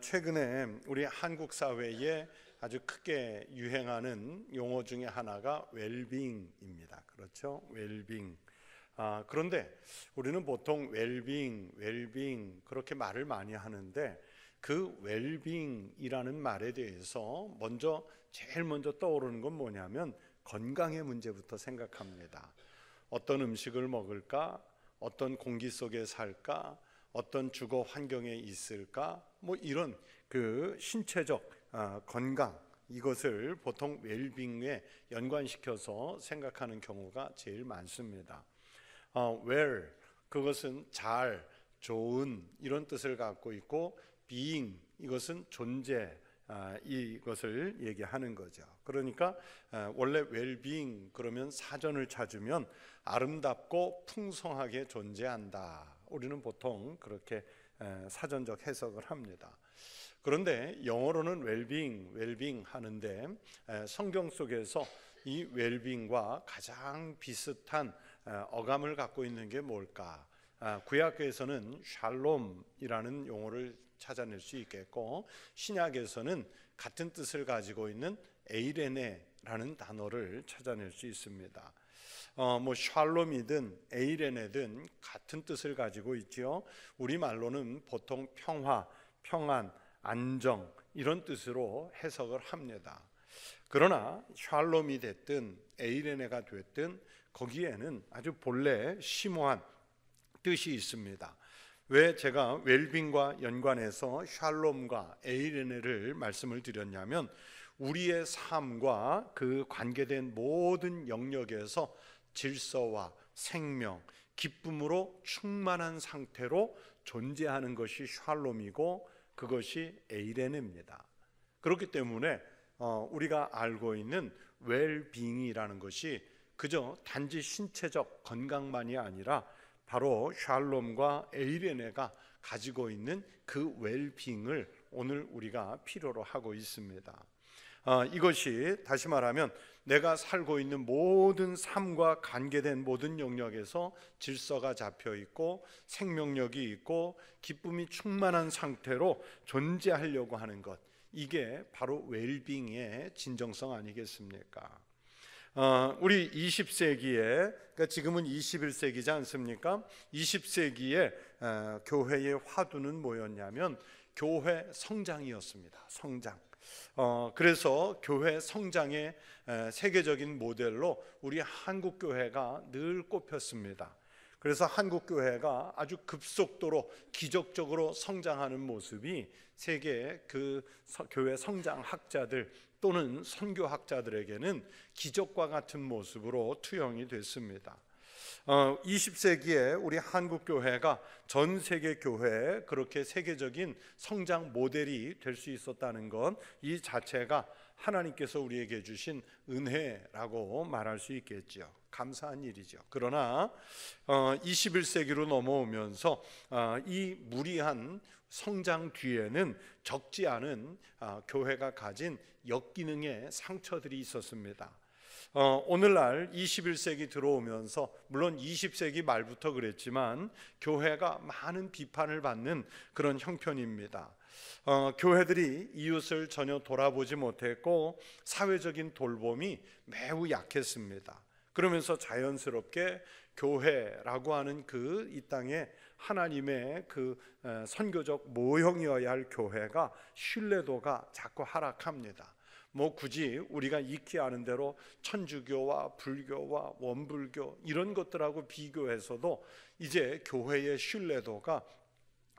최근에 우리 한국 사회에 아주 크게 유행하는 용어 중에 하나가 웰빙입니다. 그렇죠? 웰빙. 그런데 우리는 보통 웰빙 그렇게 말을 많이 하는데 그 웰빙이라는 말에 대해서 제일 먼저 떠오르는 건 뭐냐면 건강의 문제부터 생각합니다. 어떤 음식을 먹을까? 어떤 공기 속에 살까? 어떤 주거 환경에 있을까? 이런 그 신체적 건강, 이것을 보통 웰빙에 연관시켜서 생각하는 경우가 제일 많습니다. well, 그것은 잘, 좋은 이런 뜻을 갖고 있고, being, 이것은 존재, 이것을 얘기하는 거죠. 그러니까 원래 well-being 그러면 사전을 찾으면 아름답고 풍성하게 존재한다. 우리는 보통 그렇게 사전적 해석을 합니다. 그런데 영어로는 well-being 하는데 성경 속에서 이 well-being과 가장 비슷한 어감을 갖고 있는 게 뭘까? 구약에서는 샬롬이라는 용어를 찾아낼 수 있겠고, 신약에서는 같은 뜻을 가지고 있는 에이레네라는 단어를 찾아낼 수 있습니다. 샬롬이든 에이레네든 같은 뜻을 가지고 있죠. 우리말로는 보통 평화, 평안, 안정 이런 뜻으로 해석을 합니다. 그러나 샬롬이 됐든 에이레네가 됐든 거기에는 아주 본래 심오한 뜻이 있습니다. 왜 제가 웰빙과 연관해서 샬롬과 에이레네를 말씀을 드렸냐면, 우리의 삶과 그 관계된 모든 영역에서 질서와 생명, 기쁨으로 충만한 상태로 존재하는 것이 샬롬이고, 그것이 에이레네입니다. 그렇기 때문에 우리가 알고 있는 웰빙이라는 것이 그저 단지 신체적 건강만이 아니라 바로 샬롬과 에이레네가 가지고 있는 그 웰빙을 오늘 우리가 필요로 하고 있습니다. 이것이 다시 말하면 내가 살고 있는 모든 삶과 관계된 모든 영역에서 질서가 잡혀 있고 생명력이 있고 기쁨이 충만한 상태로 존재하려고 하는 것, 이게 바로 웰빙의 진정성 아니겠습니까? 우리 20세기에, 그러니까 지금은 21세기지 않습니까? 20세기에 교회의 화두는 뭐였냐면 교회 성장이었습니다. 성장. 그래서 교회 성장의 세계적인 모델로 우리 한국 교회가 늘 꼽혔습니다. 그래서 한국 교회가 아주 급속도로 기적적으로 성장하는 모습이 세계 그 교회 성장학자들 또는 선교학자들에게는 기적과 같은 모습으로 투영이 됐습니다. 20세기에 우리 한국 교회가 전 세계 교회에 그렇게 세계적인 성장 모델이 될 수 있었다는 것, 이 자체가 하나님께서 우리에게 주신 은혜라고 말할 수 있겠죠. 감사한 일이죠. 그러나 21세기로 넘어오면서 이 무리한 성장 뒤에는 적지 않은 교회가 가진 역기능의 상처들이 있었습니다. 오늘날 21세기 들어오면서, 물론 20세기 말부터 그랬지만 교회가 많은 비판을 받는 그런 형편입니다. 교회들이 이웃을 전혀 돌아보지 못했고 사회적인 돌봄이 매우 약했습니다. 그러면서 자연스럽게 교회라고 하는 그 이 땅에 하나님의 그 선교적 모형이어야 할 교회가 신뢰도가 자꾸 하락합니다. 굳이 우리가 익히 아는 대로 천주교와 불교와 원불교 이런 것들하고 비교해서도 이제 교회의 신뢰도가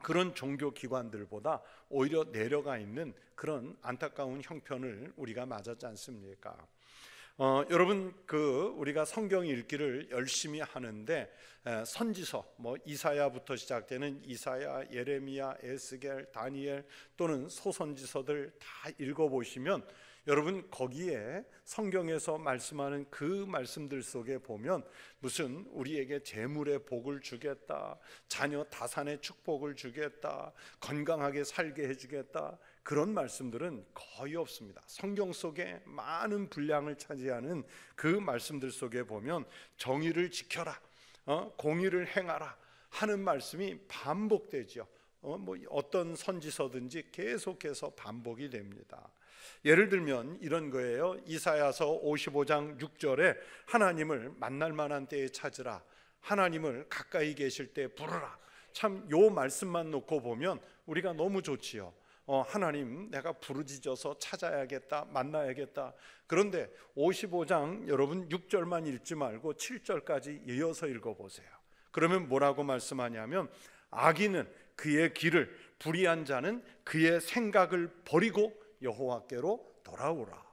그런 종교기관들보다 오히려 내려가 있는 그런 안타까운 형편을 우리가 맞았지 않습니까? 여러분, 우리가 성경 읽기를 열심히 하는데 선지서, 이사야부터 시작되는 이사야, 예레미야, 에스겔, 다니엘 또는 소선지서들 다 읽어보시면 여러분, 거기에 성경에서 말씀하는 그 말씀들 속에 보면 무슨 우리에게 재물의 복을 주겠다, 자녀 다산의 축복을 주겠다, 건강하게 살게 해주겠다, 그런 말씀들은 거의 없습니다. 성경 속에 많은 분량을 차지하는 그 말씀들 속에 보면 정의를 지켜라, 공의를 행하라 하는 말씀이 반복되죠. 어떤 선지서든지 계속해서 반복이 됩니다. 예를 들면 이런 거예요. 이사야서 55장 6절에 하나님을 만날 만한 때에 찾으라, 하나님을 가까이 계실 때 부르라. 참 요 말씀만 놓고 보면 우리가 너무 좋지요. 하나님 내가 부르짖어서 찾아야겠다, 만나야겠다. 그런데 55장 여러분 6절만 읽지 말고 7절까지 이어서 읽어보세요. 그러면 뭐라고 말씀하냐면, 악인은 그의 길을, 불의한 자는 그의 생각을 버리고 여호와께로 돌아오라.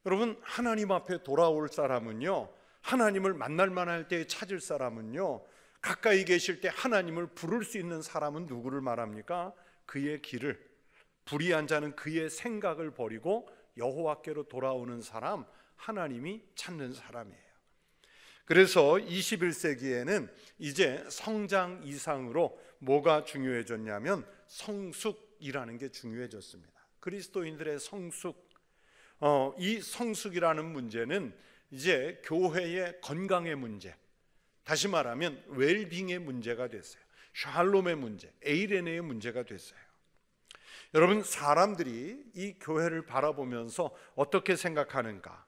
여러분, 하나님 앞에 돌아올 사람은요, 하나님을 만날 만할 때에 찾을 사람은요, 가까이 계실 때 하나님을 부를 수 있는 사람은 누구를 말합니까? 그의 길을, 불의한 자는 그의 생각을 버리고 여호와께로 돌아오는 사람, 하나님이 찾는 사람이에요. 그래서 21세기에는 이제 성장 이상으로 뭐가 중요해졌냐면 성숙이라는 게 중요해졌습니다. 그리스도인들의 성숙, 이 성숙이라는 문제는 이제 교회의 건강의 문제, 다시 말하면 웰빙의 문제가 됐어요. 샬롬의 문제, 에이레네의 문제가 됐어요. 여러분, 사람들이 이 교회를 바라보면서 어떻게 생각하는가,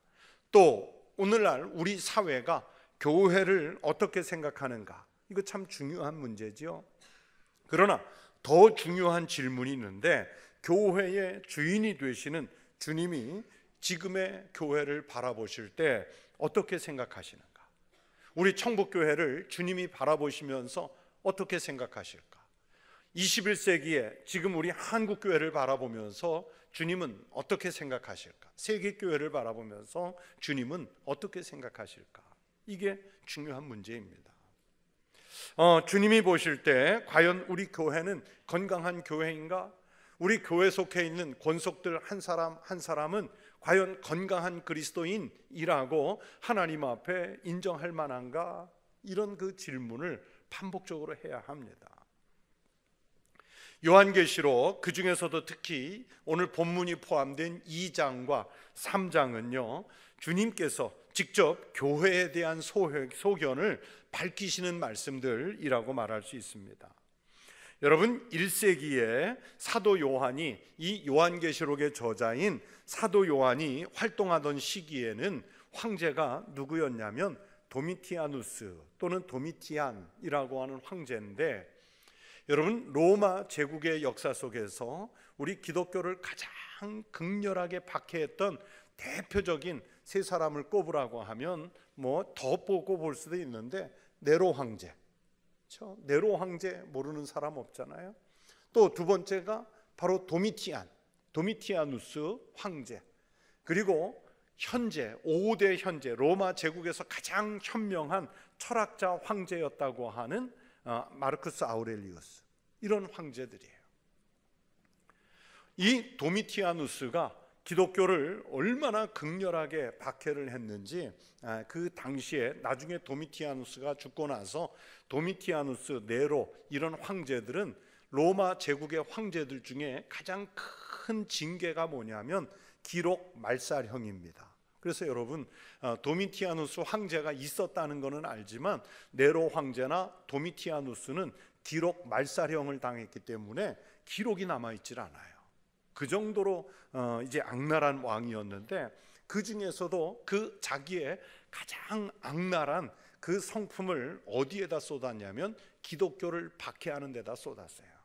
또 오늘날 우리 사회가 교회를 어떻게 생각하는가, 이거 참 중요한 문제죠. 그러나 더 중요한 질문이 있는데, 교회의 주인이 되시는 주님이 지금의 교회를 바라보실 때 어떻게 생각하시는가? 우리 청복교회를 주님이 바라보시면서 어떻게 생각하실까? 21세기에 지금 우리 한국교회를 바라보면서 주님은 어떻게 생각하실까? 세계교회를 바라보면서 주님은 어떻게 생각하실까? 이게 중요한 문제입니다. 주님이 보실 때 과연 우리 교회는 건강한 교회인가? 우리 교회 속해 있는 권속들 한 사람 한 사람은 과연 건강한 그리스도인이라고 하나님 앞에 인정할 만한가? 이런 그 질문을 반복적으로 해야 합니다. 요한계시록, 그 중에서도 특히 오늘 본문이 포함된 2장과 3장은요, 주님께서 직접 교회에 대한 소견을 밝히시는 말씀들이라고 말할 수 있습니다. 여러분, 1세기에 사도 요한이, 이 요한계시록의 저자인 사도 요한이 활동하던 시기에는 황제가 누구였냐면 도미티아누스 또는 도미티안이라고 하는 황제인데, 여러분, 로마 제국의 역사 속에서 우리 기독교를 가장 극렬하게 박해했던 대표적인 세 사람을 꼽으라고 하면 더 꼽을 수도 있는데, 네로 황제, 그렇죠? 네로 황제 모르는 사람 없잖아요. 또 두 번째가 바로 도미티아누스 황제, 그리고 현재 5대 현재 로마 제국에서 가장 현명한 철학자 황제였다고 하는 마르쿠스 아우렐리우스, 이런 황제들이에요. 이 도미티아누스가 기독교를 얼마나 극렬하게 박해를 했는지, 그 당시에 나중에 도미티아누스가 죽고 나서 도미티아누스, 네로, 이런 황제들은 로마 제국의 황제들 중에 가장 큰 징계가 뭐냐면 기록 말살형입니다. 그래서 여러분, 도미티아누스 황제가 있었다는 것은 알지만 네로 황제나 도미티아누스는 기록 말살형을 당했기 때문에 기록이 남아있질 않아요. 그 정도로 이제 악랄한 왕이었는데, 그 중에서도 그 자기의 가장 악랄한 그 성품을 어디에다 쏟았냐면 기독교를 박해하는 데다 쏟았어요.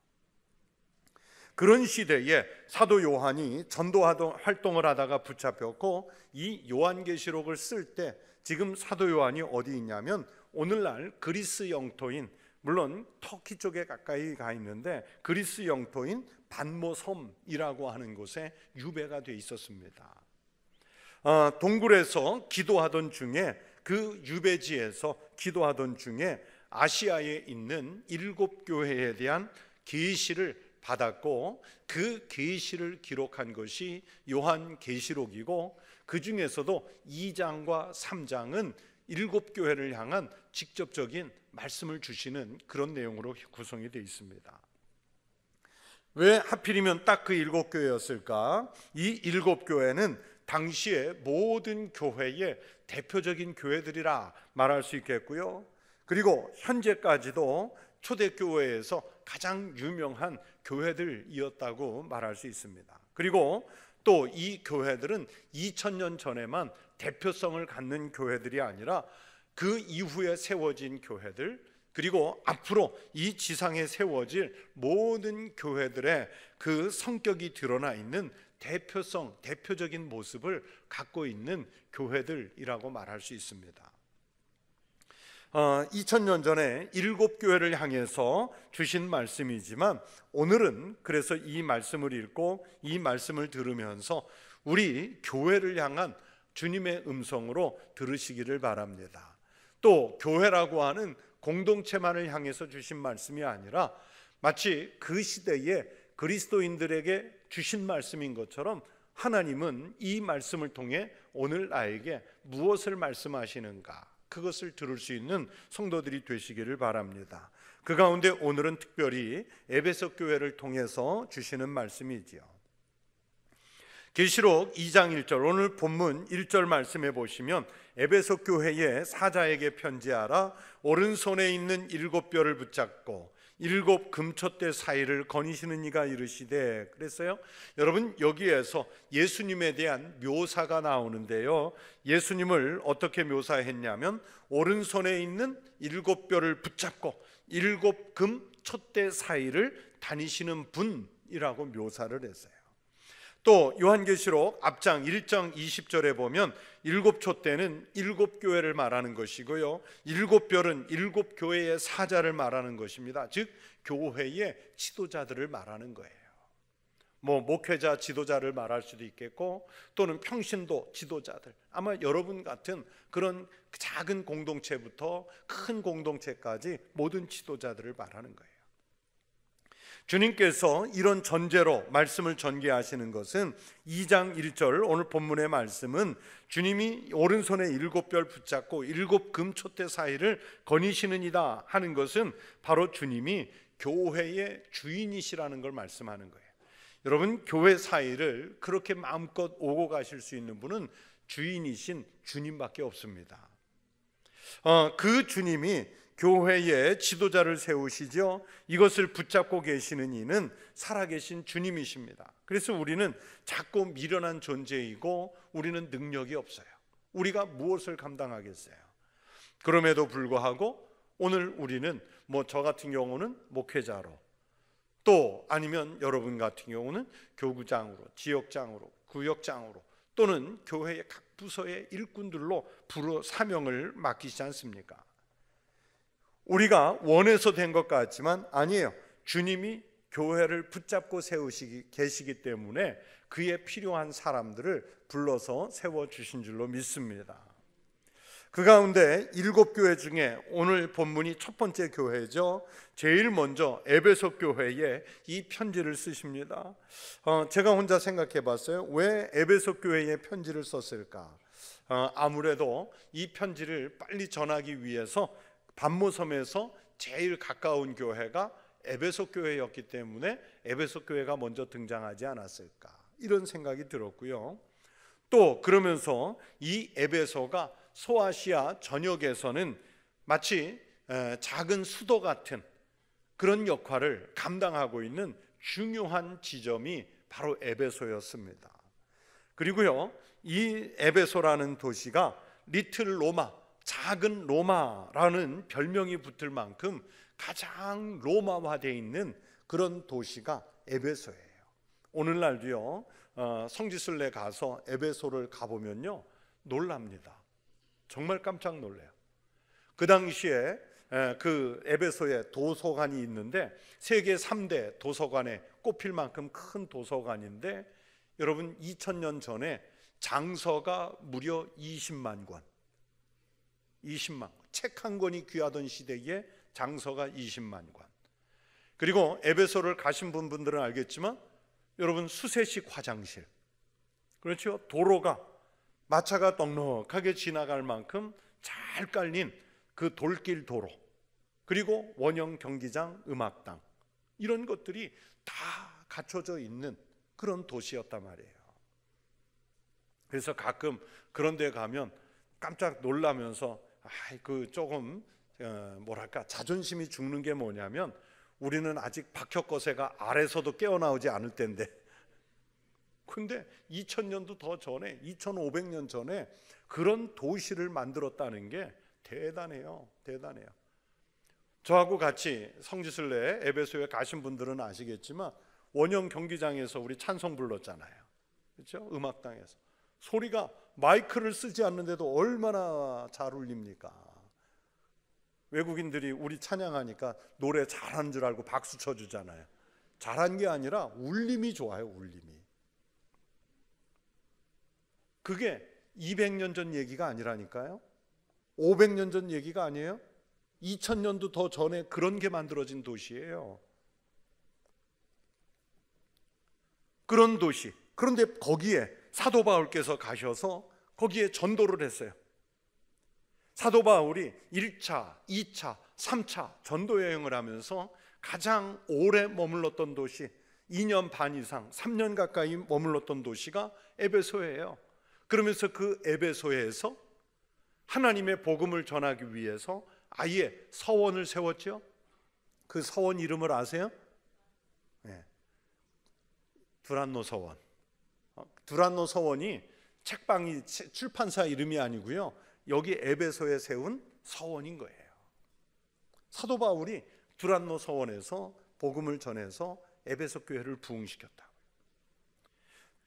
그런 시대에 사도 요한이 전도 활동을 하다가 붙잡혔고, 이 요한계시록을 쓸 때 지금 사도 요한이 어디 있냐면 오늘날 그리스 영토인, 물론 터키 쪽에 가까이 가 있는데 그리스 영토인 반모섬이라고 하는 곳에 유배가 돼 있었습니다. 동굴에서 기도하던 중에, 그 유배지에서 기도하던 중에 아시아에 있는 7교회에 대한 계시를 받았고, 그 계시를 기록한 것이 요한계시록이고, 그 중에서도 2장과 3장은 7교회를 향한 직접적인 말씀을 주시는 그런 내용으로 구성이 되어 있습니다. 왜 하필이면 딱 그 7교회였을까? 이 7교회는 당시의 모든 교회의 대표적인 교회들이라 말할 수 있겠고요, 그리고 현재까지도 초대교회에서 가장 유명한 교회들이었다고 말할 수 있습니다. 그리고 또 이 교회들은 2000년 전에만 대표성을 갖는 교회들이 아니라 그 이후에 세워진 교회들, 그리고 앞으로 이 지상에 세워질 모든 교회들의 그 성격이 드러나 있는 대표적인 모습을 갖고 있는 교회들이라고 말할 수 있습니다. 2000년 전에 7교회를 향해서 주신 말씀이지만 오늘은 그래서 이 말씀을 읽고 이 말씀을 들으면서 우리 교회를 향한 주님의 음성으로 들으시기를 바랍니다. 또 교회라고 하는 공동체만을 향해서 주신 말씀이 아니라 마치 그 시대에 그리스도인들에게 주신 말씀인 것처럼 하나님은 이 말씀을 통해 오늘 나에게 무엇을 말씀하시는가, 그것을 들을 수 있는 성도들이 되시기를 바랍니다. 그 가운데 오늘은 특별히 에베소 교회를 통해서 주시는 말씀이지요. 계시록 2장 1절, 오늘 본문 1절 말씀해 보시면 에베소 교회의 사자에게 편지하라. 오른손에 있는 7뼈를 붙잡고 7 금촛대 사이를 거니시는 이가 이르시되. 그랬어요. 여러분, 여기에서 예수님에 대한 묘사가 나오는데요, 예수님을 어떻게 묘사했냐면 오른손에 있는 7뼈를 붙잡고 7 금촛대 사이를 다니시는 분이라고 묘사를 했어요. 또 요한계시록 앞장 1장 20절에 보면 7촛대는 7교회를 말하는 것이고요, 7뼈는 7교회의 사자를 말하는 것입니다. 즉 교회의 지도자들을 말하는 거예요. 목회자 지도자를 말할 수도 있겠고, 또는 평신도 지도자들, 아마 여러분 같은 그런 작은 공동체부터 큰 공동체까지 모든 지도자들을 말하는 거예요. 주님께서 이런 전제로 말씀을 전개하시는 것은 2장 1절 오늘 본문의 말씀은 주님이 오른손에 7뼈를 붙잡고 7 금촛대 사이를 거니시는 이다 하는 것은 바로 주님이 교회의 주인이시라는 걸 말씀하는 거예요. 여러분, 교회 사이를 그렇게 마음껏 오고 가실 수 있는 분은 주인이신 주님밖에 없습니다. 그 주님이 교회의 지도자를 세우시죠. 이것을 붙잡고 계시는 이는 살아계신 주님이십니다. 그래서 우리는 작고 미련한 존재이고 우리는 능력이 없어요. 우리가 무엇을 감당하겠어요? 그럼에도 불구하고 오늘 우리는 저 같은 경우는 목회자로, 또 아니면 여러분 같은 경우는 교구장으로, 지역장으로, 구역장으로, 또는 교회의 각 부서의 일꾼들로 부러 사명을 맡기지 않습니까? 우리가 원해서 된 것 같지만 아니에요. 주님이 교회를 붙잡고 계시기 때문에 그에 필요한 사람들을 불러서 세워주신 줄로 믿습니다. 그 가운데 7교회 중에 오늘 본문이 첫 번째 교회죠. 제일 먼저 에베소 교회에 이 편지를 쓰십니다. 제가 혼자 생각해 봤어요. 왜 에베소 교회에 편지를 썼을까? 아무래도 이 편지를 빨리 전하기 위해서 반모섬에서 제일 가까운 교회가 에베소 교회였기 때문에 에베소 교회가 먼저 등장하지 않았을까, 이런 생각이 들었고요. 또 그러면서 이 에베소가 소아시아 전역에서는 마치 작은 수도 같은 그런 역할을 감당하고 있는 중요한 지점이 바로 에베소였습니다. 그리고요, 이 에베소라는 도시가 리틀 로마, 작은 로마라는 별명이 붙을 만큼 가장 로마화되어 있는 그런 도시가 에베소예요. 오늘날도요, 성지순례 가서 에베소를 가보면요, 놀랍니다. 정말 깜짝 놀래요. 그 당시에 그 에베소에 도서관이 있는데 세계 3대 도서관에 꼽힐 만큼 큰 도서관인데, 여러분 2000년 전에 장서가 무려 20만 권, 책 한 권이 귀하던 시대에 장서가 20만 권. 그리고 에베소를 가신 분들은 알겠지만 여러분, 수세식 화장실, 그렇죠? 도로가 마차가 넉넉하게 지나갈 만큼 잘 깔린 그 돌길 도로, 그리고 원형 경기장, 음악당, 이런 것들이 다 갖춰져 있는 그런 도시였단 말이에요. 그래서 가끔 그런 데 가면 깜짝 놀라면서 조금 뭐랄까 자존심이 죽는 게 뭐냐면 우리는 아직 박혁거세가 알에서도 깨어나오지 않을 때인데 근데 2000년도 더 전에 2500년 전에 그런 도시를 만들었다는 게 대단해요. 대단해요. 저하고 같이 성지순례 에베소에 가신 분들은 아시겠지만 원형 경기장에서 우리 찬송 불렀잖아요. 그렇죠? 음악당에서 소리가 마이크를 쓰지 않는데도 얼마나 잘 울립니까? 외국인들이 우리 찬양하니까 노래 잘하는 줄 알고 박수 쳐주잖아요. 잘한 게 아니라 울림이 좋아요. 울림이. 그게 200년 전 얘기가 아니라니까요. 500년 전 얘기가 아니에요. 2000년도 더 전에 그런 게 만들어진 도시예요. 그런 도시. 그런데 거기에 사도 바울께서 가셔서 거기에 전도를 했어요. 사도 바울이 1차, 2차, 3차 전도 여행을 하면서 가장 오래 머물렀던 도시, 2년 반 이상, 3년 가까이 머물렀던 도시가 에베소예요. 그러면서 그 에베소에서 하나님의 복음을 전하기 위해서 아예 서원을 세웠죠. 그 서원 이름을 아세요? 네. 두란노 서원. 두란노 서원이 책방이 출판사 이름이 아니고요. 여기 에베소에 세운 서원인 거예요. 사도 바울이 두란노 서원에서 복음을 전해서 에베소 교회를 부흥시켰다.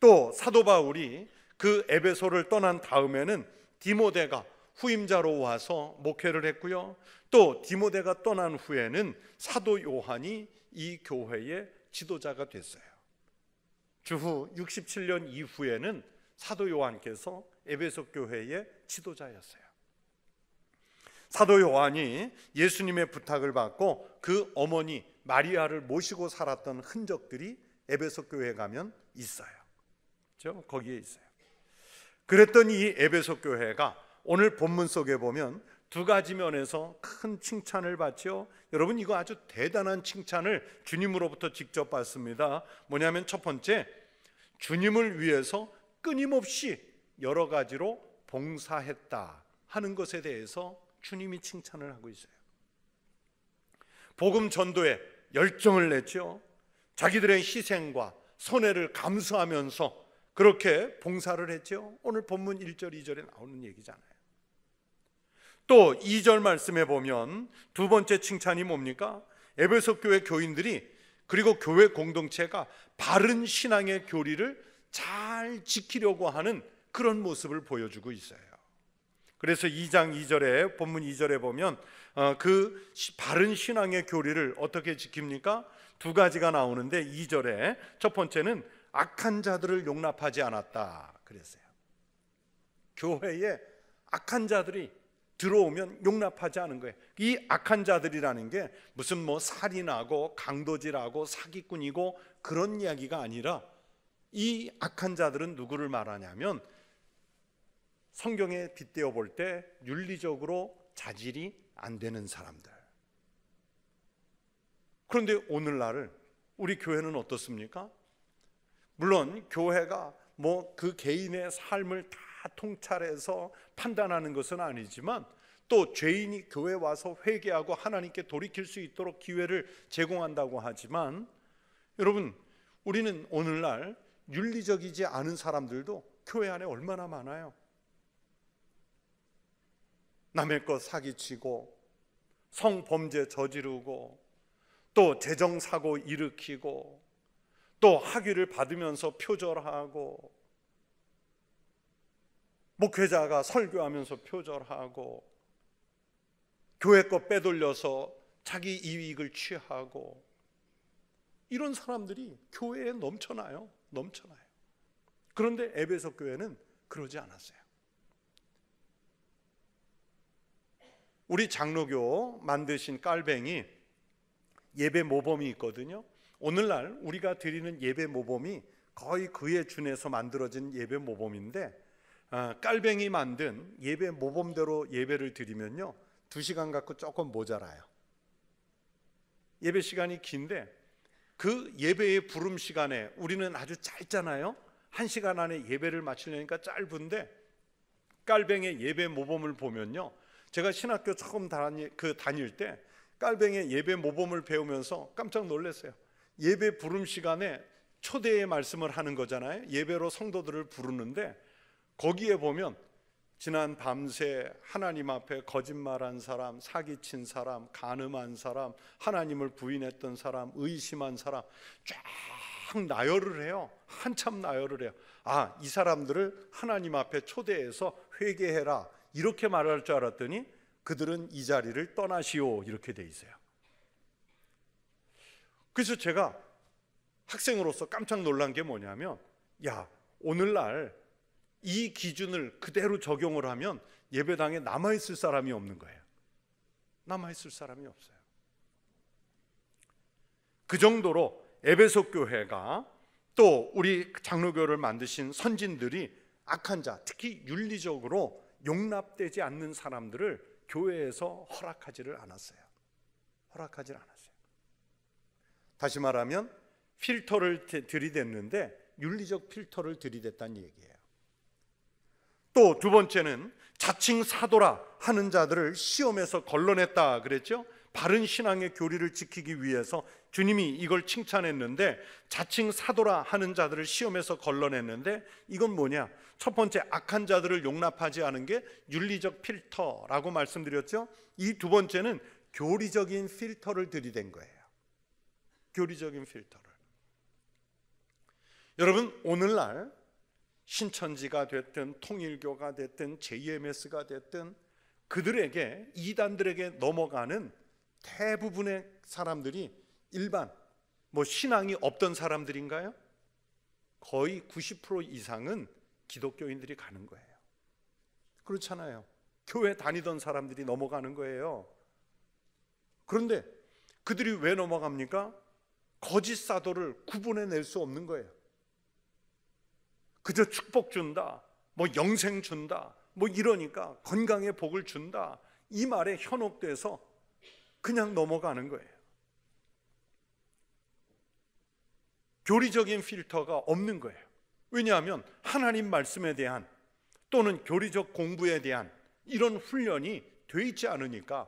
또 사도 바울이 그 에베소를 떠난 다음에는 디모데가 후임자로 와서 목회를 했고요. 또 디모데가 떠난 후에는 사도 요한이 이 교회의 지도자가 됐어요. 주후 67년 이후에는 사도 요한께서 에베소 교회의 지도자였어요. 사도 요한이 예수님의 부탁을 받고 그 어머니 마리아를 모시고 살았던 흔적들이 에베소 교회에 가면 있어요. 그렇죠? 거기에 있어요. 그랬던 이 에베소 교회가 오늘 본문 속에 보면 두 가지 면에서 큰 칭찬을 받죠. 여러분 이거 아주 대단한 칭찬을 주님으로부터 직접 받습니다. 뭐냐면 첫 번째, 주님을 위해서 끊임없이 여러 가지로 봉사했다 하는 것에 대해서 주님이 칭찬을 하고 있어요. 복음 전도에 열정을 냈죠. 자기들의 희생과 손해를 감수하면서 그렇게 봉사를 했죠. 오늘 본문 1절 2절에 나오는 얘기잖아요. 또 2절 말씀에 보면 두 번째 칭찬이 뭡니까? 에베소 교회 교인들이 그리고 교회 공동체가 바른 신앙의 교리를 잘 지키려고 하는 그런 모습을 보여주고 있어요. 그래서 2장 2절에 본문 2절에 보면 그 바른 신앙의 교리를 어떻게 지킵니까? 두 가지가 나오는데 2절에 첫 번째는 악한 자들을 용납하지 않았다 그랬어요. 교회에 악한 자들이 들어오면 용납하지 않은 거예요. 이 악한 자들이라는 게 무슨 뭐 살인하고 강도질하고 사기꾼이고 그런 이야기가 아니라 이 악한 자들은 누구를 말하냐면 성경에 빗대어 볼 때 윤리적으로 자질이 안 되는 사람들. 그런데 오늘날 우리 교회는 어떻습니까? 물론 교회가 뭐 그 개인의 삶을 다 통찰해서 판단하는 것은 아니지만 또 죄인이 교회 와서 회개하고 하나님께 돌이킬 수 있도록 기회를 제공한다고 하지만 여러분 우리는 오늘날 윤리적이지 않은 사람들도 교회 안에 얼마나 많아요. 남의 것 사기치고 성범죄 저지르고 또 재정사고 일으키고 또 학위를 받으면서 표절하고 목회자가 설교하면서 표절하고 교회 것 빼돌려서 자기 이익을 취하고 이런 사람들이 교회에 넘쳐나요. 그런데 에베소 교회는 그러지 않았어요. 우리 장로교 만드신 깔뱅이 예배 모범이 있거든요. 오늘날 우리가 드리는 예배 모범이 거의 그에 준해서 만들어진 예배 모범인데 깔뱅이 만든 예배 모범대로 예배를 드리면요 2시간 갖고 조금 모자라요. 예배 시간이 긴데 그 예배의 부름 시간에 우리는 아주 짧잖아요. 1시간 안에 예배를 마치려니까 짧은데 깔뱅이의 예배 모범을 보면요 제가 신학교 처음 다닐 때 깔뱅의 예배 모범을 배우면서 깜짝 놀랐어요. 예배 부름 시간에 초대의 말씀을 하는 거잖아요. 예배로 성도들을 부르는데 거기에 보면 지난 밤새 하나님 앞에 거짓말한 사람, 사기친 사람, 간음한 사람, 하나님을 부인했던 사람, 의심한 사람 쫙 나열을 해요. 한참 나열을 해요. 아, 이 사람들을 하나님 앞에 초대해서 회개해라 이렇게 말할 줄 알았더니 그들은 이 자리를 떠나시오 이렇게 돼 있어요. 그래서 제가 학생으로서 깜짝 놀란 게 뭐냐면, 야, 오늘날 이 기준을 그대로 적용을 하면 예배당에 남아있을 사람이 없는 거예요. 남아있을 사람이 없어요. 그 정도로 에베소 교회가 또 우리 장로교를 만드신 선진들이 악한 자, 특히 윤리적으로 용납되지 않는 사람들을 교회에서 허락하지를 않았어요. 허락하지 않았어요. 다시 말하면 필터를 들이댔는데 윤리적 필터를 들이댔다는 얘기예요. 또 두 번째는 자칭 사도라 하는 자들을 시험에서 걸러냈다 그랬죠. 바른 신앙의 교리를 지키기 위해서 주님이 이걸 칭찬했는데, 자칭 사도라 하는 자들을 시험에서 걸러냈는데 이건 뭐냐? 첫 번째, 악한 자들을 용납하지 않은 게 윤리적 필터라고 말씀드렸죠. 이 두 번째는 교리적인 필터를 들이댄 거예요. 교리적인 필터를. 여러분, 오늘날 신천지가 됐든 통일교가 됐든 JMS가 됐든 그들에게, 이단들에게 넘어가는 대부분의 사람들이 일반 신앙이 없던 사람들인가요? 거의 90% 이상은 기독교인들이 가는 거예요. 그렇잖아요. 교회 다니던 사람들이 넘어가는 거예요. 그런데 그들이 왜 넘어갑니까? 거짓 사도를 구분해낼 수 없는 거예요. 그저 축복 준다, 영생 준다, 이러니까 건강의 복을 준다, 이 말에 현혹돼서 그냥 넘어가는 거예요. 교리적인 필터가 없는 거예요. 왜냐하면 하나님 말씀에 대한 또는 교리적 공부에 대한 이런 훈련이 돼 있지 않으니까.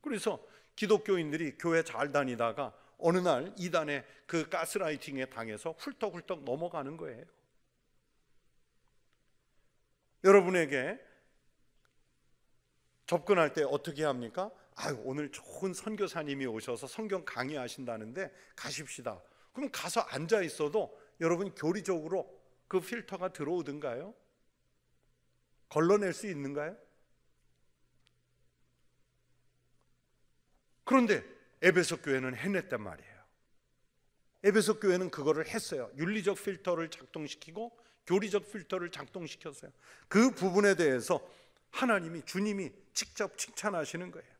그래서 기독교인들이 교회 잘 다니다가 어느 날 이단의 그 가스라이팅에 당해서 훌떡훌떡 넘어가는 거예요. 여러분에게 접근할 때 어떻게 합니까? 오늘 좋은 선교사님이 오셔서 성경 강의하신다는데 가십시다. 그럼 가서 앉아 있어도 여러분 교리적으로 그 필터가 들어오든가요? 걸러낼 수 있는가요? 그런데 에베소 교회는 해냈단 말이에요. 에베소 교회는 그거를 했어요. 윤리적 필터를 작동시키고 교리적 필터를 작동시켰어요. 그 부분에 대해서 하나님이, 주님이 직접 칭찬하시는 거예요.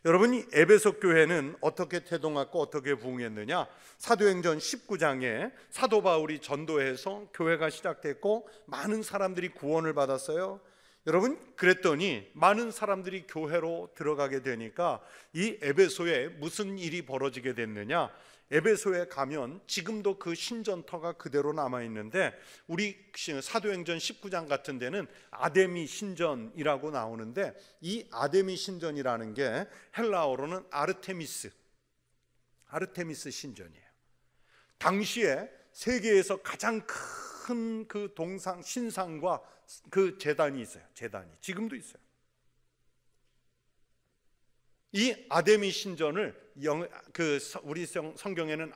여러분, 이 에베소 교회는 어떻게 태동하고 어떻게 부응했느냐? 사도행전 19장에 사도 바울이 전도해서 교회가 시작됐고 많은 사람들이 구원을 받았어요. 여러분, 그랬더니 많은 사람들이 교회로 들어가게 되니까 이 에베소에 무슨 일이 벌어지게 됐느냐? 에베소에 가면 지금도 그 신전터가 그대로 남아있는데, 우리 사도행전 19장 같은 데는 아데미 신전이라고 나오는데, 이 아데미 신전이라는 게 헬라어로는 아르테미스 신전이에요. 당시에 세계에서 가장 큰 그 동상 신상과 그 제단이 있어요. 제단이 지금도 있어요. 이 아데미 신전을 우리 성경에는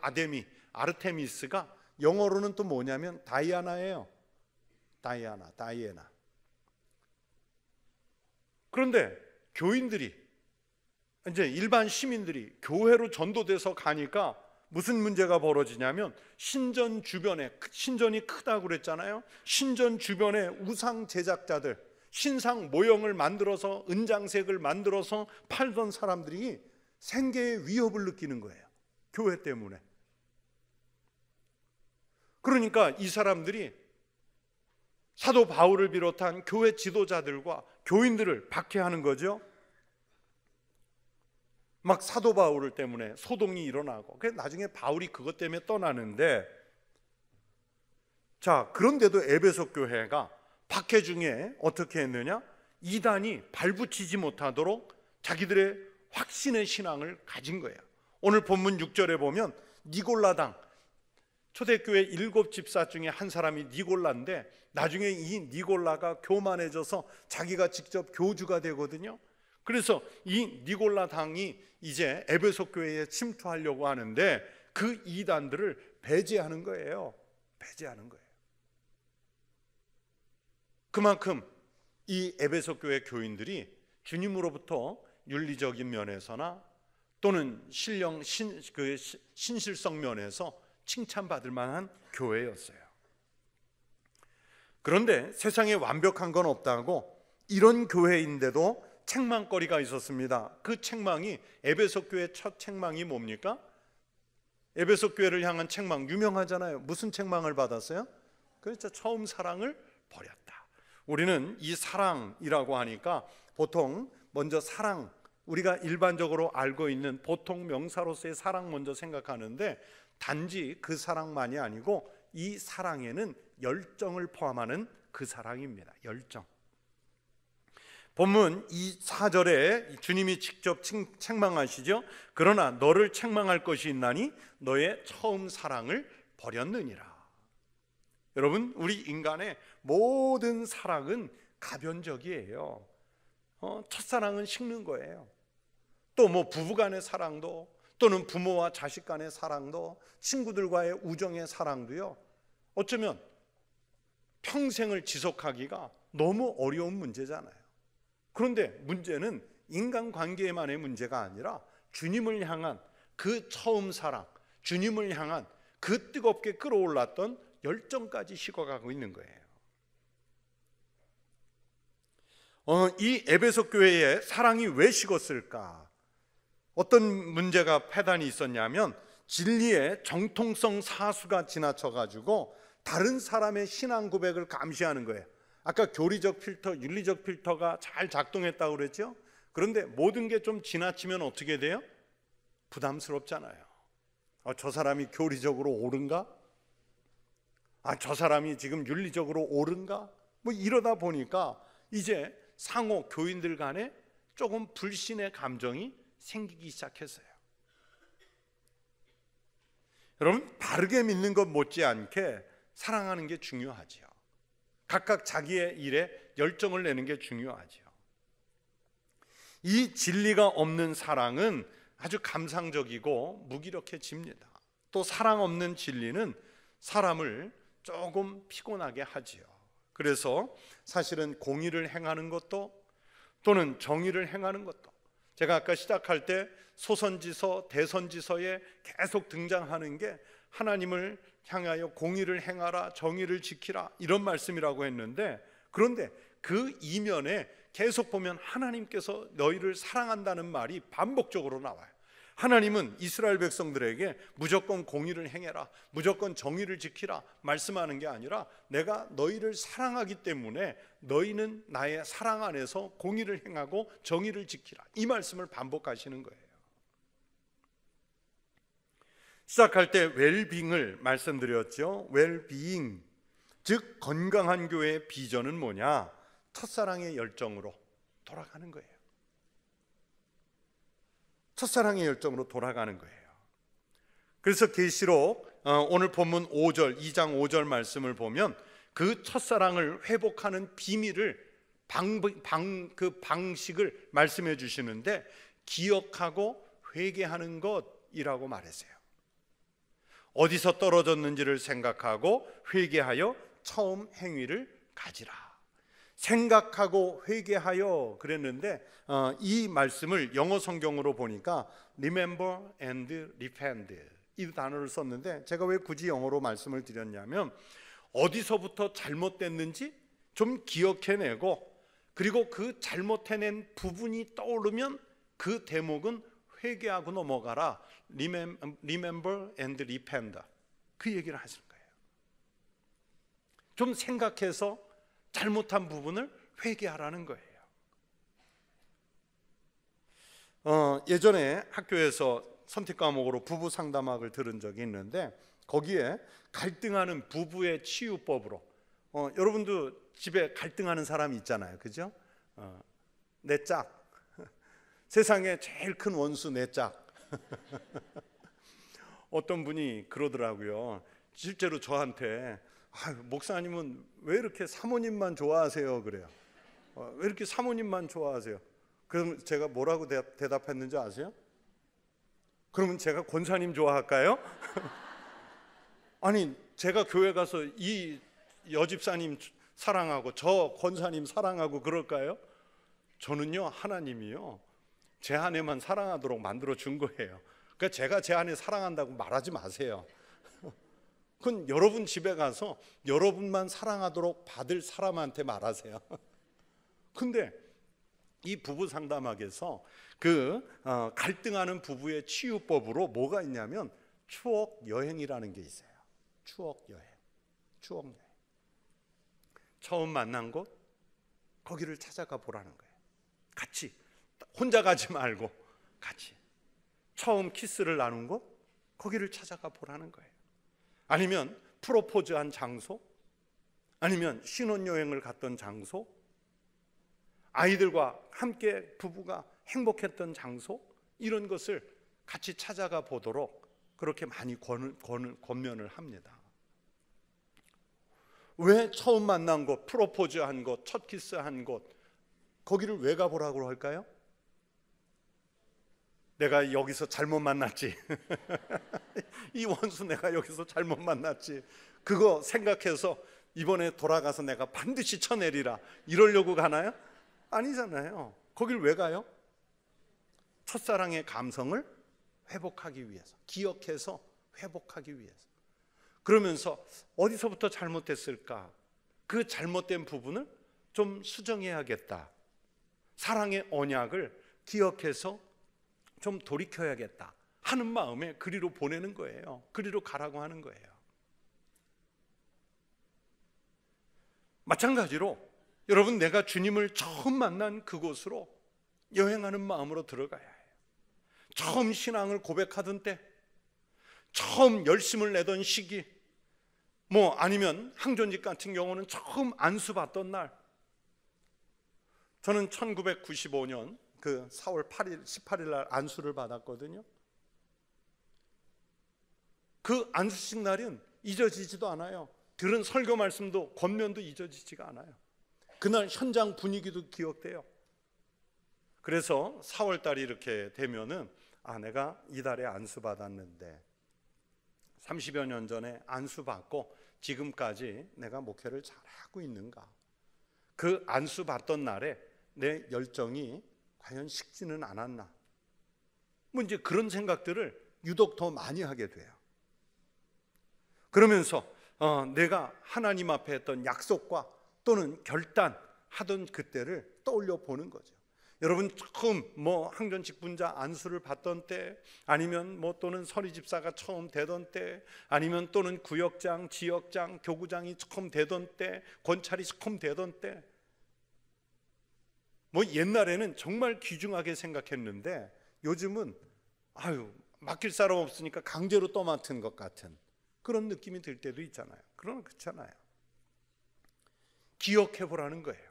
아르테미스가 영어로는 또 뭐냐면 다이아나예요. 다이아나. 그런데 교인들이, 이제 일반 시민들이 교회로 전도돼서 가니까 무슨 문제가 벌어지냐면, 신전 주변에, 신전이 크다고 그랬잖아요. 신전 주변에 우상 제작자들, 신상 모형을 만들어서 은장색을 만들어서 팔던 사람들이 생계의 위협을 느끼는 거예요. 교회 때문에. 그러니까 이 사람들이 사도 바울을 비롯한 교회 지도자들과 교인들을 박해하는 거죠. 막 사도 바울 때문에 소동이 일어나고, 그래서 나중에 바울이 그것 때문에 떠나는데, 자, 그런데도 에베소 교회가 박해 중에 어떻게 했느냐? 이단이 발붙이지 못하도록 자기들의 확신의 신앙을 가진 거예요. 오늘 본문 6절에 보면 니골라당, 초대교회 7집사 중에 한 사람이 니골라인데 나중에 이 니골라가 교만해져서 자기가 직접 교주가 되거든요. 그래서 이 니골라당이 이제 에베소 교회에 침투하려고 하는데 그 이단들을 배제하는 거예요. 배제하는 거예요. 그만큼 이 에베소 교회 교인들이 주님으로부터 윤리적인 면에서나 또는 신실성 면에서 칭찬받을 만한 교회였어요. 그런데 세상에 완벽한 건 없다고 이런 교회인데도 책망거리가 있었습니다. 그 책망이 에베소 교회 첫 책망이 뭡니까? 에베소 교회를 향한 책망 유명하잖아요. 무슨 책망을 받았어요? 그렇죠. 처음 사랑을 버렸다. 우리는 이 사랑이라고 하니까 보통 먼저 사랑, 우리가 일반적으로 알고 있는 보통 명사로서의 사랑 먼저 생각하는데 단지 그 사랑만이 아니고 이 사랑에는 열정을 포함하는 그 사랑입니다. 열정. 본문 4절에 주님이 직접 책망하시죠. 그러나 너를 책망할 것이 있나니 너의 처음 사랑을 버렸느니라. 여러분, 우리 인간의 모든 사랑은 가변적이에요. 첫사랑은 식는 거예요. 또 뭐 부부간의 사랑도, 또는 부모와 자식 간의 사랑도, 친구들과의 우정의 사랑도요, 어쩌면 평생을 지속하기가 너무 어려운 문제잖아요. 그런데 문제는 인간관계만의 문제가 아니라 주님을 향한 그 처음 사랑, 주님을 향한 그 뜨겁게 끌어올랐던 열정까지 식어가고 있는 거예요. 이 에베소 교회의 사랑이 왜 식었을까? 어떤 문제가 패단이 있었냐면 진리의 정통성 사수가 지나쳐가지고 다른 사람의 신앙 고백을 감시하는 거예요. 아까 교리적 필터, 윤리적 필터가 잘 작동했다고 그랬죠? 그런데 모든 게 좀 지나치면 어떻게 돼요? 부담스럽잖아요. 저 사람이 교리적으로 옳은가? 저 사람이 지금 윤리적으로 옳은가? 뭐 이러다 보니까 이제 상호 교인들 간에 조금 불신의 감정이 생기기 시작했어요. 여러분, 바르게 믿는 것 못지않게 사랑하는 게 중요하지요. 각각 자기의 일에 열정을 내는 게 중요하지요. 이 진리가 없는 사랑은 아주 감상적이고 무기력해집니다. 또 사랑 없는 진리는 사람을 조금 피곤하게 하지요. 그래서 사실은 공의를 행하는 것도 또는 정의를 행하는 것도, 제가 아까 시작할 때 소선지서, 대선지서에 계속 등장하는 게 하나님을 향하여 공의를 행하라, 정의를 지키라 이런 말씀이라고 했는데, 그런데 그 이면에 계속 보면 하나님께서 너희를 사랑한다는 말이 반복적으로 나와요. 하나님은 이스라엘 백성들에게 무조건 공의를 행해라, 무조건 정의를 지키라 말씀하는 게 아니라 내가 너희를 사랑하기 때문에 너희는 나의 사랑 안에서 공의를 행하고 정의를 지키라, 이 말씀을 반복하시는 거예요. 시작할 때 웰빙을 말씀드렸죠. 웰빙, 즉 건강한 교회의 비전은 뭐냐? 첫사랑의 열정으로 돌아가는 거예요. 첫사랑의 열정으로 돌아가는 거예요. 그래서 계시록 오늘 본문 5절, 2장 5절 말씀을 보면 그 첫사랑을 회복하는 비밀을 그 방식을 말씀해 주시는데 기억하고 회개하는 것이라고 말했어요. 어디서 떨어졌는지를 생각하고 회개하여 처음 행위를 가지라. 생각하고 회개하여 그랬는데 이 말씀을 영어 성경으로 보니까 remember and repent 이 단어를 썼는데, 제가 왜 굳이 영어로 말씀을 드렸냐면 어디서부터 잘못됐는지 좀 기억해내고, 그리고 그 잘못해낸 부분이 떠오르면 그 대목은 회개하고 넘어가라. Remember and repent, 그 얘기를 하시는 거예요. 좀 생각해서 잘못한 부분을 회개하라는 거예요. 예전에 학교에서 선택 과목으로 부부 상담학을 들은 적이 있는데 거기에 갈등하는 부부의 치유법으로, 여러분도 집에 갈등하는 사람이 있잖아요, 그죠? 내 짝. 세상에 제일 큰 원수 내 짝. 어떤 분이 그러더라고요. 실제로 저한테 목사님은 왜 이렇게 사모님만 좋아하세요? 그래요. 왜 이렇게 사모님만 좋아하세요? 그럼 제가 뭐라고 대답했는지 아세요? 그러면 제가 권사님 좋아할까요? 아니, 제가 교회 가서 이 여집사님 사랑하고 저 권사님 사랑하고 그럴까요? 저는요, 하나님이요, 제 아내만 사랑하도록 만들어 준 거예요. 그러니까 제가 제 아내 사랑한다고 말하지 마세요. 그건 여러분 집에 가서 여러분만 사랑하도록 받을 사람한테 말하세요. 근데 이 부부 상담학에서 갈등하는 부부의 치유법으로 뭐가 있냐면 추억 여행이라는 게 있어요. 추억 여행. 처음 만난 곳, 거기를 찾아가 보라는 거예요. 같이, 혼자 가지 말고 같이. 처음 키스를 나눈 곳, 거기를 찾아가 보라는 거예요. 아니면 프로포즈한 장소, 아니면 신혼여행을 갔던 장소, 아이들과 함께 부부가 행복했던 장소, 이런 것을 같이 찾아가 보도록 그렇게 많이 권면을 합니다. 왜 처음 만난 곳, 프로포즈한 곳, 첫 키스한 곳, 거기를 왜 가보라고 할까요? 내가 여기서 잘못 만났지. 이 원수 내가 여기서 잘못 만났지. 그거 생각해서 이번에 돌아가서 내가 반드시 쳐내리라, 이러려고 가나요? 아니잖아요. 거길 왜 가요? 첫사랑의 감성을 회복하기 위해서, 기억해서 회복하기 위해서. 그러면서 어디서부터 잘못됐을까? 그 잘못된 부분을 좀 수정해야겠다. 사랑의 언약을 기억해서 좀 돌이켜야겠다 하는 마음에 그리로 보내는 거예요. 그리로 가라고 하는 거예요. 마찬가지로 여러분, 내가 주님을 처음 만난 그곳으로 여행하는 마음으로 들어가야 해요. 처음 신앙을 고백하던 때, 처음 열심을 내던 시기, 아니면 항존직 같은 경우는 처음 안수 받던 날. 저는 1995년 4월 8일, 18일 날 안수를 받았거든요. 그 안수식 날은 잊어지지도 않아요. 들은 설교 말씀도, 권면도 잊어지지가 않아요. 그날 현장 분위기도 기억돼요. 그래서 4월 달이 이렇게 되면은 내가 이달에 안수 받았는데 30여 년 전에 안수 받고 지금까지 내가 목회를 잘하고 있는가? 그 안수 받던 날에 내 열정이 과연 식지는 않았나? 이제 그런 생각들을 유독 더 많이 하게 돼요. 그러면서 내가 하나님 앞에 했던 약속과 또는 결단하던 그때를 떠올려 보는 거죠. 여러분, 처음 항전직 분자 안수를 받던 때, 아니면 또는 서리 집사가 처음 되던 때, 아니면 또는 구역장, 지역장, 교구장이 처음 되던 때, 권찰이 처음 되던 때, 옛날에는 정말 귀중하게 생각했는데 요즘은 맡길 사람 없으니까 강제로 떠맡은 것 같은 그런 느낌이 들 때도 있잖아요. 그러나 그렇잖아요. 기억해 보라는 거예요.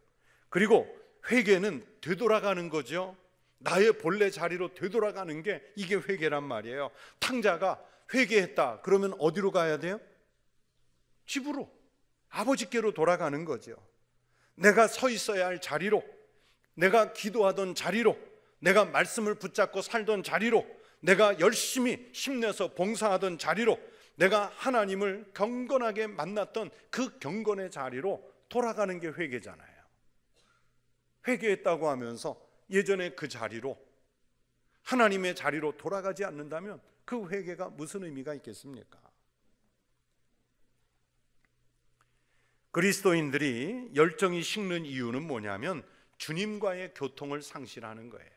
그리고 회개는 되돌아가는 거죠. 나의 본래 자리로 되돌아가는 게 이게 회개란 말이에요. 탕자가 회개했다 그러면 어디로 가야 돼요? 집으로, 아버지께로 돌아가는 거죠. 내가 서 있어야 할 자리로, 내가 기도하던 자리로, 내가 말씀을 붙잡고 살던 자리로, 내가 열심히 힘내서 봉사하던 자리로, 내가 하나님을 경건하게 만났던 그 경건의 자리로 돌아가는 게 회개잖아요. 회개했다고 하면서 예전에 그 자리로, 하나님의 자리로 돌아가지 않는다면 그 회개가 무슨 의미가 있겠습니까? 그리스도인들이 열정이 식는 이유는 뭐냐면 주님과의 교통을 상실하는 거예요.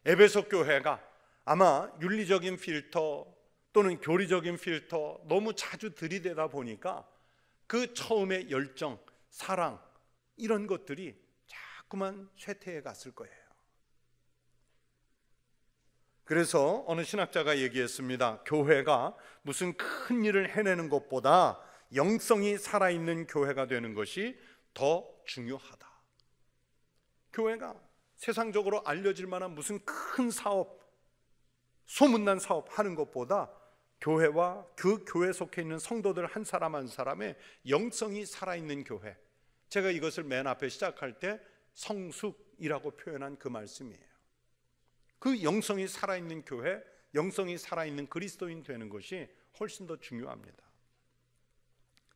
에베소 교회가 아마 윤리적인 필터 또는 교리적인 필터 너무 자주 들이대다 보니까 그 처음의 열정, 사랑, 이런 것들이 자꾸만 쇠퇴해 갔을 거예요. 그래서 어느 신학자가 얘기했습니다. 교회가 무슨 큰 일을 해내는 것보다 영성이 살아있는 교회가 되는 것이 더 중요하다. 교회가 세상적으로 알려질 만한 무슨 큰 사업, 소문난 사업 하는 것보다 교회와 그 교회 속해 있는 성도들 한 사람 한 사람의 영성이 살아있는 교회, 제가 이것을 맨 앞에 시작할 때 성숙이라고 표현한 그 말씀이에요. 그 영성이 살아있는 교회, 영성이 살아있는 그리스도인 되는 것이 훨씬 더 중요합니다.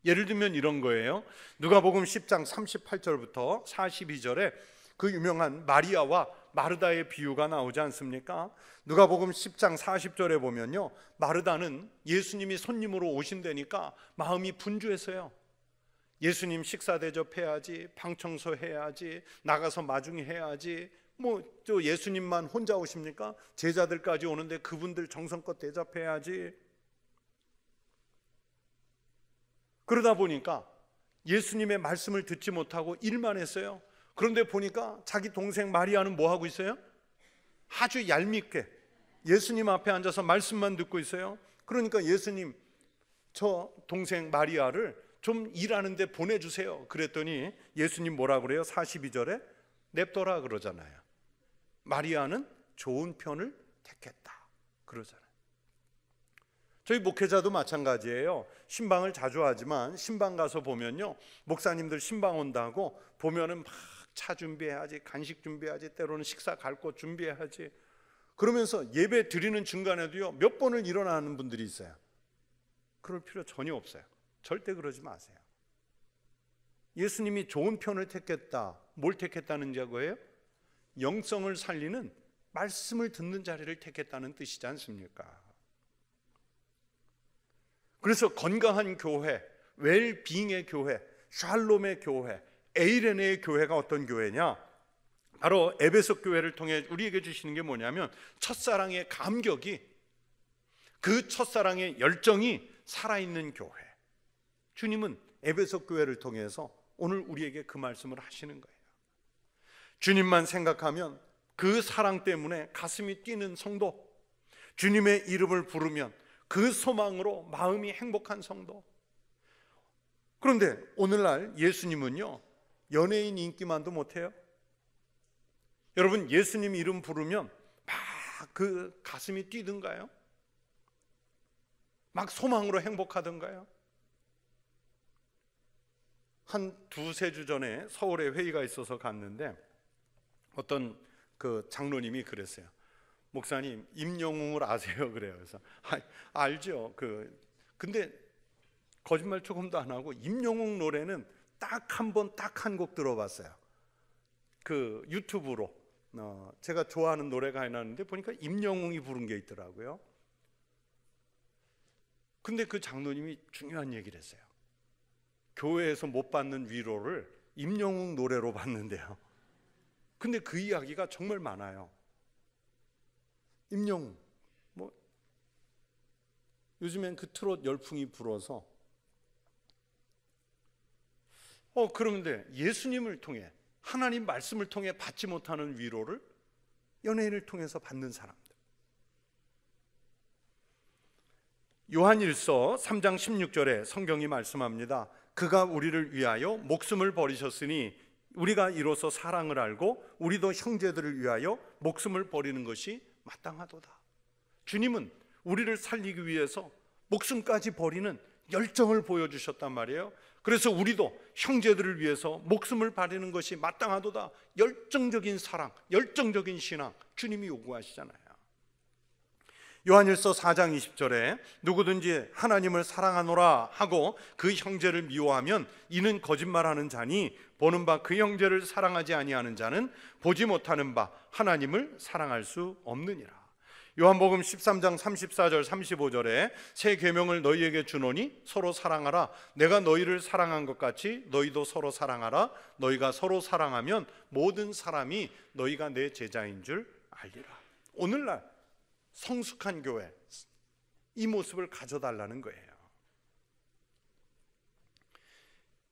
예를 들면 이런 거예요. 누가복음 10장 38절부터 42절에 그 유명한 마리아와 마르다의 비유가 나오지 않습니까? 누가복음 10장 40절에 보면요, 마르다는 예수님이 손님으로 오신다니까 마음이 분주해서요, 예수님 식사 대접해야지, 방 청소해야지, 나가서 마중이 해야지, 또 예수님만 혼자 오십니까? 제자들까지 오는데 그분들 정성껏 대접해야지. 그러다 보니까 예수님의 말씀을 듣지 못하고 일만 했어요. 그런데 보니까 자기 동생 마리아는 뭐 하고 있어요? 아주 얄밉게 예수님 앞에 앉아서 말씀만 듣고 있어요. 그러니까 예수님, 저 동생 마리아를 좀 일하는데 보내주세요. 그랬더니 예수님 뭐라 그래요? 42절에 냅둬라 그러잖아요. 마리아는 좋은 편을 택했다 그러잖아요. 저희 목회자도 마찬가지예요. 신방을 자주 하지만 신방 가서 보면요, 목사님들 신방 온다고 보면은 막 차 준비해야지, 간식 준비해야지, 때로는 식사 갈 곳 준비해야지, 그러면서 예배 드리는 중간에도요 몇 번을 일어나는 분들이 있어요. 그럴 필요 전혀 없어요. 절대 그러지 마세요. 예수님이 좋은 편을 택했다. 뭘 택했다는 거예요? 영성을 살리는 말씀을 듣는 자리를 택했다는 뜻이지 않습니까? 그래서 건강한 교회, 웰빙의 교회, 샬롬의 교회, 에이레네의 교회가 어떤 교회냐? 바로 에베소 교회를 통해 우리에게 주시는 게 뭐냐면 첫사랑의 감격이, 그 첫사랑의 열정이 살아있는 교회. 주님은 에베소 교회를 통해서 오늘 우리에게 그 말씀을 하시는 거예요. 주님만 생각하면 그 사랑 때문에 가슴이 뛰는 성도, 주님의 이름을 부르면 그 소망으로 마음이 행복한 성도. 그런데 오늘날 예수님은요 연예인 인기만도 못해요. 여러분, 예수님 이름 부르면 막 그 가슴이 뛰든가요? 막 소망으로 행복하던가요? 한 두세 주 전에 서울에 회의가 있어서 갔는데 어떤 그 장로님이 그랬어요. 목사님, 임영웅을 아세요? 그래요. 그래서 알죠. 근데 거짓말 조금도 안 하고 임영웅 노래는 딱 한 번, 딱 한 곡 들어봤어요. 그 유튜브로 제가 좋아하는 노래가 하나 있는데 보니까 임영웅이 부른 게 있더라고요. 근데 그 장로님이 중요한 얘기를 했어요. 교회에서 못 받는 위로를 임영웅 노래로 받는데요. 근데 그 이야기가 정말 많아요. 임영웅, 요즘엔 그 트롯 열풍이 불어서 그런데 예수님을 통해, 하나님 말씀을 통해 받지 못하는 위로를 연예인을 통해서 받는 사람들. 요한일서 3장 16절에 성경이 말씀합니다. 그가 우리를 위하여 목숨을 버리셨으니 우리가 이로써 사랑을 알고 우리도 형제들을 위하여 목숨을 버리는 것이 마땅하도다. 주님은 우리를 살리기 위해서 목숨까지 버리는 열정을 보여주셨단 말이에요. 그래서 우리도 형제들을 위해서 목숨을 버리는 것이 마땅하도다. 열정적인 사랑, 열정적인 신앙, 주님이 요구하시잖아요. 요한일서 4장 20절에 누구든지 하나님을 사랑하노라 하고 그 형제를 미워하면 이는 거짓말하는 자니 보는 바 그 형제를 사랑하지 아니하는 자는 보지 못하는 바 하나님을 사랑할 수 없느니라. 요한복음 13장 34절 35절에 새 계명을 너희에게 주노니 서로 사랑하라. 내가 너희를 사랑한 것 같이 너희도 서로 사랑하라. 너희가 서로 사랑하면 모든 사람이 너희가 내 제자인 줄 알리라. 오늘날 성숙한 교회, 이 모습을 가져달라는 거예요.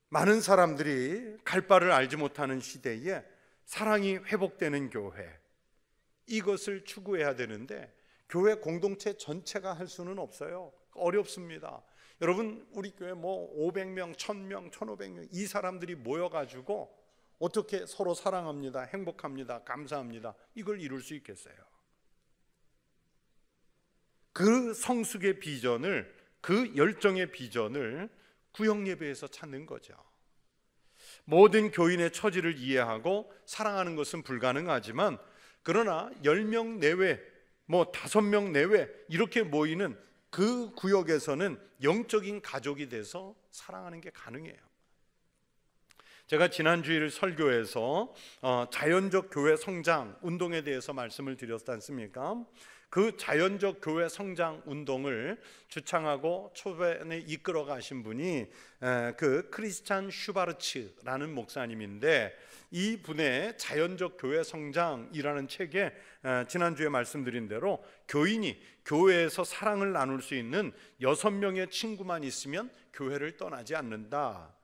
많은 사람들이 갈 바를 알지 못하는 시대에 사랑이 회복되는 교회, 이것을 추구해야 되는데 교회 공동체 전체가 할 수는 없어요. 어렵습니다. 여러분, 우리 교회 500명, 1000명, 1500명 이 사람들이 모여가지고 어떻게 서로 사랑합니다, 행복합니다, 감사합니다, 이걸 이룰 수 있겠어요? 그 성숙의 비전을, 그 열정의 비전을 구역 예배에서 찾는 거죠. 모든 교인의 처지를 이해하고 사랑하는 것은 불가능하지만, 그러나 10명 내외, 5명 내외 이렇게 모이는 그 구역에서는 영적인 가족이 돼서 사랑하는 게 가능해요. 제가 지난 주일 설교에서 자연적 교회 성장 운동에 대해서 말씀을 드렸지 않습니까? 그 자연적 교회 성장 운동을 주창하고 초반에 이끌어 가신 분이 그 크리스찬 슈바르츠라는 목사님인데, 이 분의 자연적 교회 성장이라는 책에 지난주에 말씀드린 대로 교인이 교회에서 사랑을 나눌 수 있는 6명의 친구만 있으면 교회를 떠나지 않는다.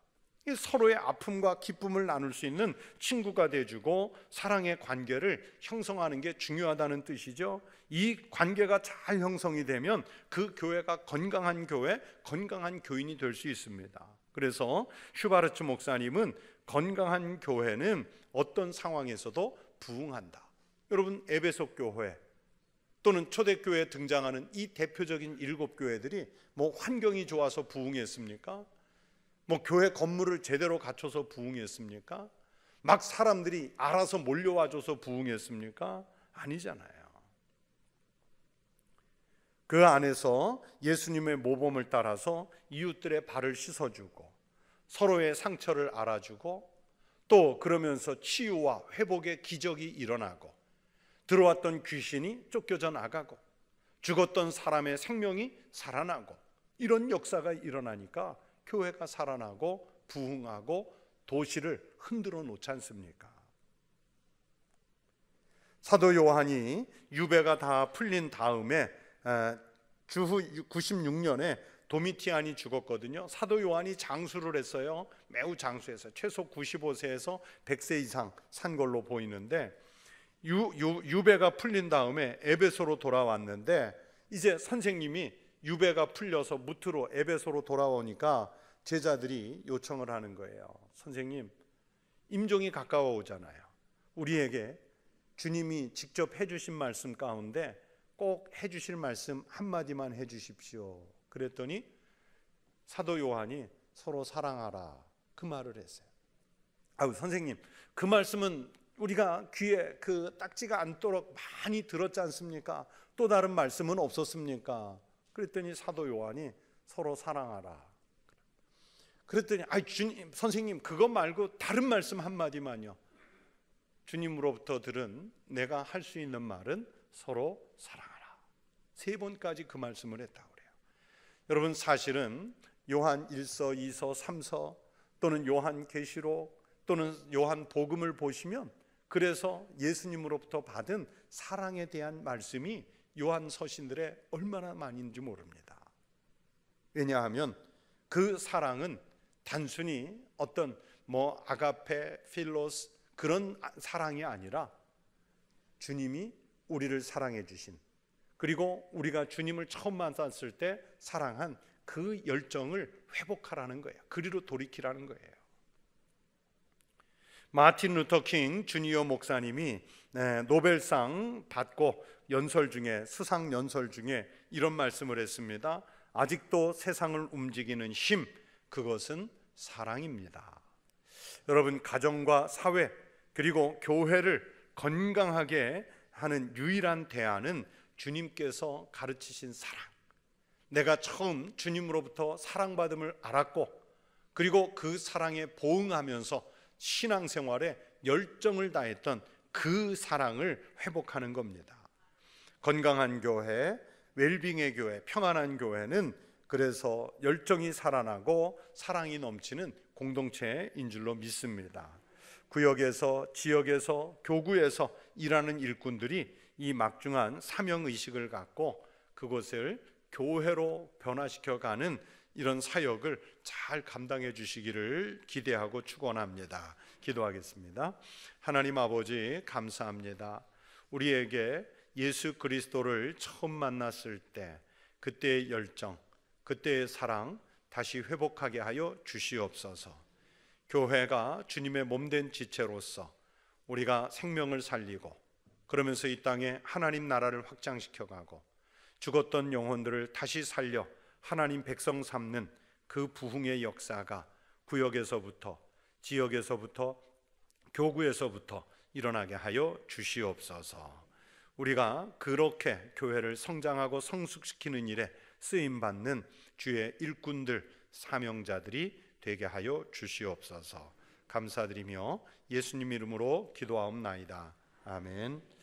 서로의 아픔과 기쁨을 나눌 수 있는 친구가 돼주고 사랑의 관계를 형성하는 게 중요하다는 뜻이죠. 이 관계가 잘 형성이 되면 그 교회가 건강한 교회, 건강한 교인이 될 수 있습니다. 그래서 슈바르츠 목사님은 건강한 교회는 어떤 상황에서도 부흥한다. 여러분, 에베소 교회 또는 초대교회에 등장하는 이 대표적인 7교회들이 환경이 좋아서 부흥했습니까? 교회 건물을 제대로 갖춰서 부흥했습니까? 막 사람들이 알아서 몰려와줘서 부흥했습니까? 아니잖아요. 그 안에서 예수님의 모범을 따라서 이웃들의 발을 씻어주고 서로의 상처를 알아주고, 또 그러면서 치유와 회복의 기적이 일어나고, 들어왔던 귀신이 쫓겨져 나가고, 죽었던 사람의 생명이 살아나고, 이런 역사가 일어나니까 교회가 살아나고 부흥하고 도시를 흔들어 놓지 않습니까? 사도 요한이 유배가 다 풀린 다음에 주후 96년에 도미티안이 죽었거든요. 사도 요한이 장수를 했어요. 매우 장수했어요. 최소 95세에서 100세 이상 산 걸로 보이는데, 유배가 풀린 다음에 에베소로 돌아왔는데, 이제 선생님이 유배가 풀려서 무트로 에베소로 돌아오니까 제자들이 요청을 하는 거예요. 선생님, 임종이 가까워 오잖아요. 우리에게 주님이 직접 해주신 말씀 가운데 꼭 해주실 말씀 한마디만 해주십시오. 그랬더니 사도 요한이 서로 사랑하라, 그 말을 했어요. 선생님, 그 말씀은 우리가 귀에 그 딱지가 않도록 많이 들었지 않습니까? 또 다른 말씀은 없었습니까? 그랬더니 사도 요한이 서로 사랑하라. 그랬더니 주님, 선생님, 그거 말고 다른 말씀 한마디만요. 주님으로부터 들은 내가 할 수 있는 말은 서로 사랑하라. 3번까지 그 말씀을 했다고 그래요. 여러분, 사실은 요한 1서, 2서, 3서 또는 요한 계시록 또는 요한 복음을 보시면, 그래서 예수님으로부터 받은 사랑에 대한 말씀이 요한 서신들에 얼마나 많은지 모릅니다. 왜냐하면 그 사랑은 단순히 어떤 아가페, 필로스 그런 사랑이 아니라 주님이 우리를 사랑해 주신, 그리고 우리가 주님을 처음 만났을 때 사랑한 그 열정을 회복하라는 거예요. 그리로 돌이키라는 거예요. 마틴 루터 킹 주니어 목사님이 노벨상 받고 연설 중에, 수상 연설 중에 이런 말씀을 했습니다. 아직도 세상을 움직이는 힘, 그것은 사랑입니다. 여러분, 가정과 사회 그리고 교회를 건강하게 하는 유일한 대안은 주님께서 가르치신 사랑. 내가 처음 주님으로부터 사랑받음을 알았고, 그리고 그 사랑에 보응하면서 신앙생활에 열정을 다했던 그 사랑을 회복하는 겁니다. 건강한 교회, 웰빙의 교회, 평안한 교회는 그래서 열정이 살아나고 사랑이 넘치는 공동체인 줄로 믿습니다. 구역에서, 지역에서, 교구에서 일하는 일꾼들이 이 막중한 사명의식을 갖고 그것을 교회로 변화시켜가는 이런 사역을 잘 감당해 주시기를 기대하고 축원합니다. 기도하겠습니다. 하나님 아버지, 감사합니다. 우리에게 예수 그리스도를 처음 만났을 때 그때의 열정, 그때의 사랑 다시 회복하게 하여 주시옵소서. 교회가 주님의 몸된 지체로서 우리가 생명을 살리고 그러면서 이 땅에 하나님 나라를 확장시켜가고 죽었던 영혼들을 다시 살려 하나님 백성 삼는 그 부흥의 역사가 구역에서부터, 지역에서부터, 교구에서부터 일어나게 하여 주시옵소서. 우리가 그렇게 교회를 성장하고 성숙시키는 일에 쓰임받는 주의 일꾼들, 사명자들이 되게 하여 주시옵소서. 감사드리며 예수님 이름으로 기도하옵나이다. 아멘.